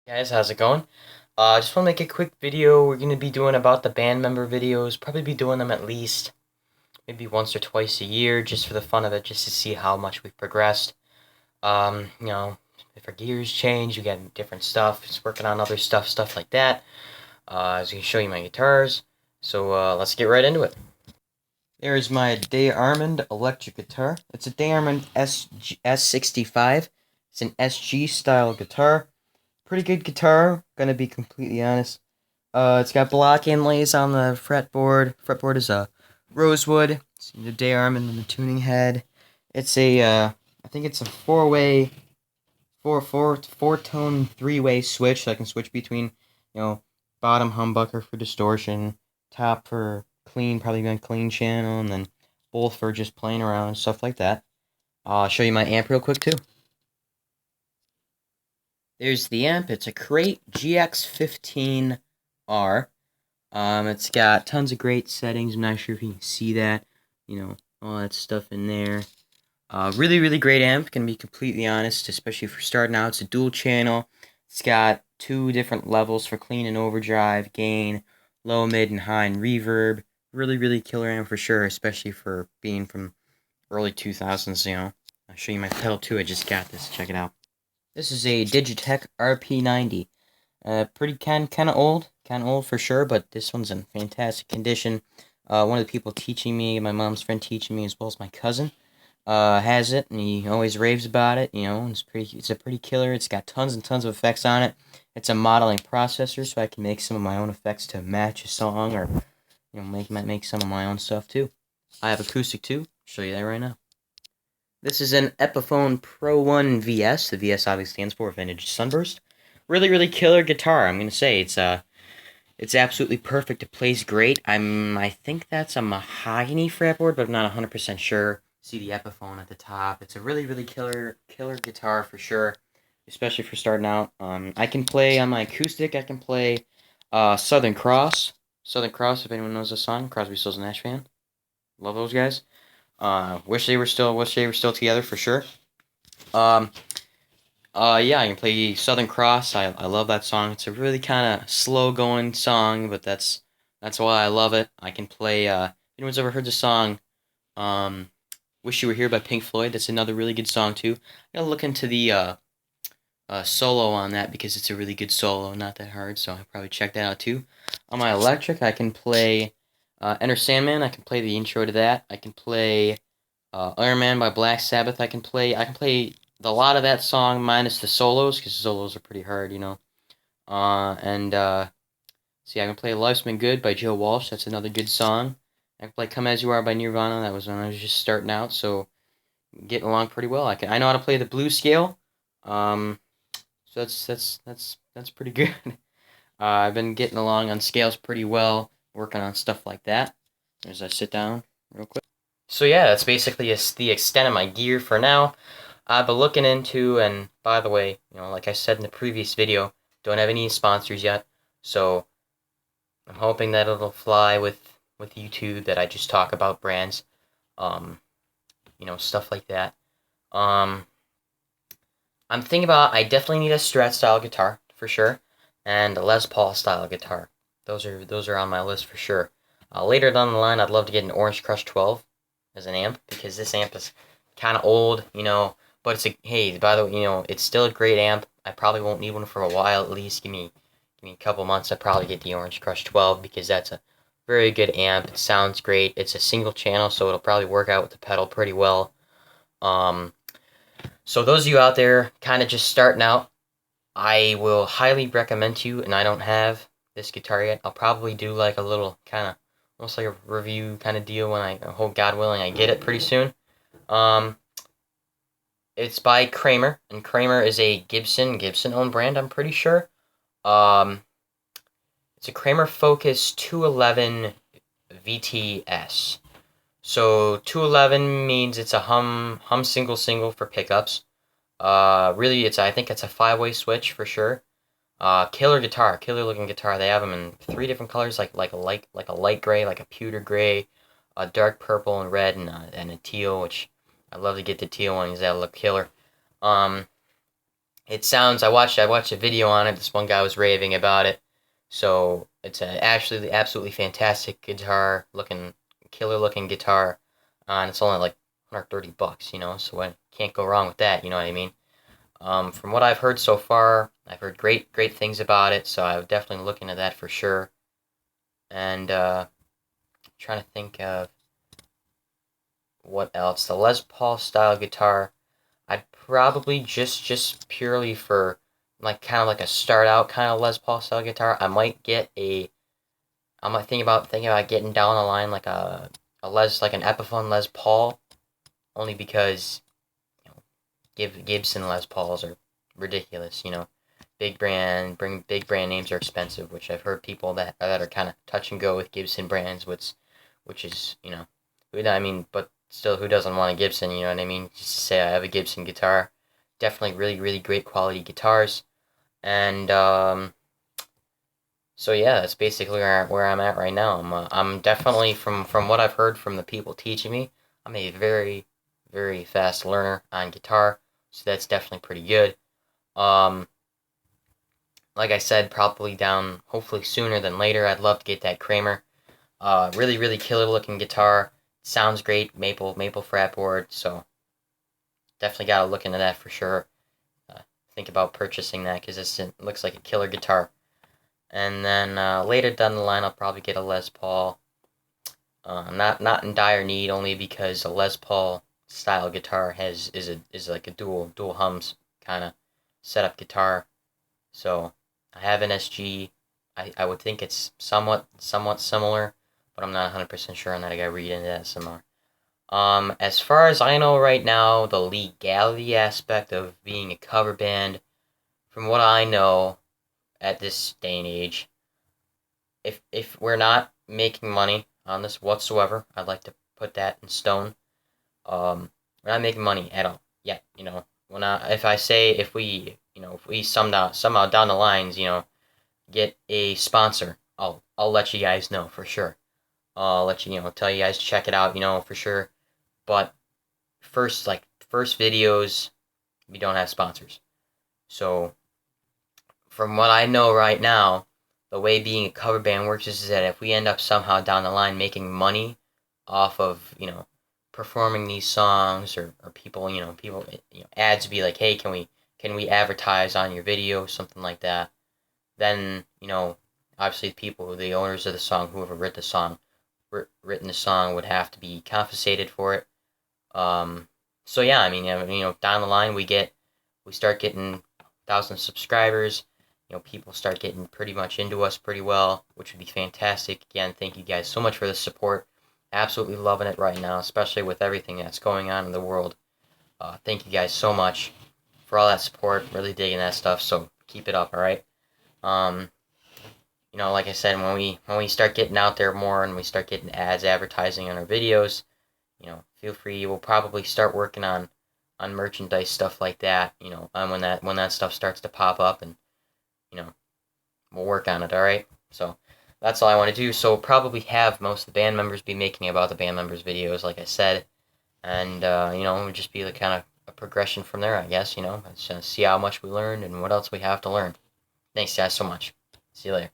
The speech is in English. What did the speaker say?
Guys, how's it going? I just want to make a quick video. We're going to be doing about the band member videos. Probably be doing them at least maybe once or twice a year just for the fun of it, just to see how much we've progressed. You know, if our gears change, you get different stuff, just working on other stuff like that. As I can show you my guitars. So let's get right into it. There's my Day Armand electric guitar. It's a Day Armand S65. It's an SG style guitar. Pretty good guitar, gonna be completely honest. It's got block inlays on the fretboard. Fretboard is a rosewood. It's the day arm and the tuning head. It's a I think it's a four tone three-way switch. So I can switch between, bottom humbucker for distortion, top for clean, probably a clean channel, and then both for just playing around and stuff like that. I'll show you my amp real quick too. There's the amp. It's a Crate GX15R. It's got tons of great settings. I'm not sure if you can see that. All that stuff in there. Really great amp. Gonna be completely honest, especially for starting out. It's a dual channel. It's got two different levels for clean and overdrive, gain, low, mid, and high, and reverb. Really killer amp for sure, especially for being from early 2000s. I'll show you my pedal too. I just got this. Check it out. This is a Digitech RP90. Pretty kind of old for sure, but this one's in fantastic condition. One of the people teaching me, my mom's friend teaching me, as well as my cousin, has it, and he always raves about it. It's a pretty killer. It's got tons and tons of effects on it. It's a modeling processor, so I can make some of my own effects to match a song, or make some of my own stuff too. I have acoustic too. Show you that right now. This is an Epiphone Pro 1 VS. The VS obviously stands for Vintage Sunburst. Really killer guitar. I'm gonna say it's absolutely perfect. It plays great. I think that's a mahogany fretboard, but I'm not 100% sure. See the Epiphone at the top. It's a really killer guitar for sure, especially for starting out. I can play on my acoustic. I can play Southern Cross. Southern Cross, if anyone knows the song. Crosby, Stills, and Nash fan. Love those guys. Wish they were still together for sure. Um, yeah, I can play Southern Cross. I love that song. It's a really kind of slow going song, but that's why I love it. I can play. Anyone's ever heard the song, um, "Wish You Were Here" by Pink Floyd? That's another really good song too. I gotta look into the solo on that because it's a really good solo, not that hard. So I'll probably check that out too. On my electric, I can play Enter Sandman. I can play the intro to that. I can play Iron Man by Black Sabbath. I can play a lot of that song minus the solos because the solos are pretty hard. And see, I can play Life's Been Good by Joe Walsh. That's another good song. I can play Come As You Are by Nirvana. That was when I was just starting out, so getting along pretty well. I know how to play the blues scale. So that's pretty good. I've been getting along on scales pretty well, working on stuff like that. As I sit down real quick. So yeah, that's basically the extent of my gear for now. I've been looking into, and by the way, like I said in the previous video, don't have any sponsors yet. So I'm hoping that it'll fly with YouTube, that I just talk about brands, um, stuff like that. Um, I'm thinking about, I definitely need a Strat style guitar for sure, and a Les Paul style guitar. Those are on my list for sure. Later down the line, I'd love to get an Orange Crush 12 as an amp, because this amp is kind of old, but hey, by the way, it's still a great amp. I probably won't need one for a while, at least. Give me a couple months, I'll probably get the Orange Crush 12, because that's a very good amp. It sounds great. It's a single channel, so it'll probably work out with the pedal pretty well. Um, so those of you out there kind of just starting out, I will highly recommend to you, and I don't have this guitar yet. I'll probably do like a little kind of, almost like a review kind of deal when I hope, God willing, I get it pretty soon. Um, it's by Kramer, and Kramer is a Gibson-owned brand, I'm pretty sure. Um, it's a Kramer Focus 211 VTS. So 211 means it's a hum single for pickups. Really, I think it's a 5-way switch for sure. Killer guitar, killer looking guitar. They have them in 3 different colors, like a light gray, like a pewter gray, a dark purple and red, and a teal. Which I love to get the teal ones. That look killer. Um, it sounds. I watched a video on it. This one guy was raving about it. So it's a actually absolutely fantastic guitar looking, killer looking guitar, and it's only like $130, So I can't go wrong with that. You know what I mean? From what I've heard so far, I've heard great things about it. So I would definitely look into that for sure. And trying to think of what else. The Les Paul style guitar, I'd probably just purely for like kind of like a start out kind of Les Paul style guitar. I might think about getting down the line like like an Epiphone Les Paul, only because Gibson Les Pauls are ridiculous. Big brand names are expensive, which I've heard people that are kind of touch and go with Gibson brands, which is I mean, but still, who doesn't want a Gibson? You know what I mean? Just to say I have a Gibson guitar, definitely really great quality guitars, and so yeah, that's basically where I'm at right now. I'm definitely from what I've heard from the people teaching me, I'm a very fast learner on guitar, so that's definitely pretty good. Um, like I said, probably down hopefully sooner than later. I'd love to get that Kramer. Really killer looking guitar. Sounds great, maple fretboard. So definitely gotta look into that for sure. Think about purchasing that because it looks like a killer guitar. And then later down the line, I'll probably get a Les Paul. Not in dire need, only because a Les Paul style guitar is like a dual hums kind of setup guitar. So I have an SG. I would think it's somewhat similar, but I'm not 100% sure on that. I gotta read into that some more. As far as I know right now, the legality aspect of being a cover band, from what I know at this day and age, if we're not making money on this whatsoever, I'd like to put that in stone. We're not making money at all yet. When if I say if we somehow down the lines, get a sponsor, I'll let you guys know for sure. I'll let tell you guys to check it out, for sure. But first videos, we don't have sponsors. So from what I know right now, the way being a cover band works is that if we end up somehow down the line making money off of performing these songs, or people ads be like, hey, can we advertise on your video, something like that, then obviously the owners of the song, whoever written the song would have to be compensated for it. So yeah, I mean, down the line we start getting 1,000 subscribers. People start getting pretty much into us pretty well, which would be fantastic. Again, thank you guys so much for the support. Absolutely loving it right now, especially with everything that's going on in the world. Thank you guys so much for all that support. Really digging that stuff. So keep it up, all right. Like I said, when we start getting out there more and we start getting ads advertising on our videos, feel free. We'll probably start working on merchandise stuff like that. And when that stuff starts to pop up, and we'll work on it. All right. So that's all I want to do. So we'll probably have most of the band members be making about the band members videos, like I said, and it would just be the kind of a progression from there, I guess. Just see how much we learned and what else we have to learn. Thanks guys so much. See you later.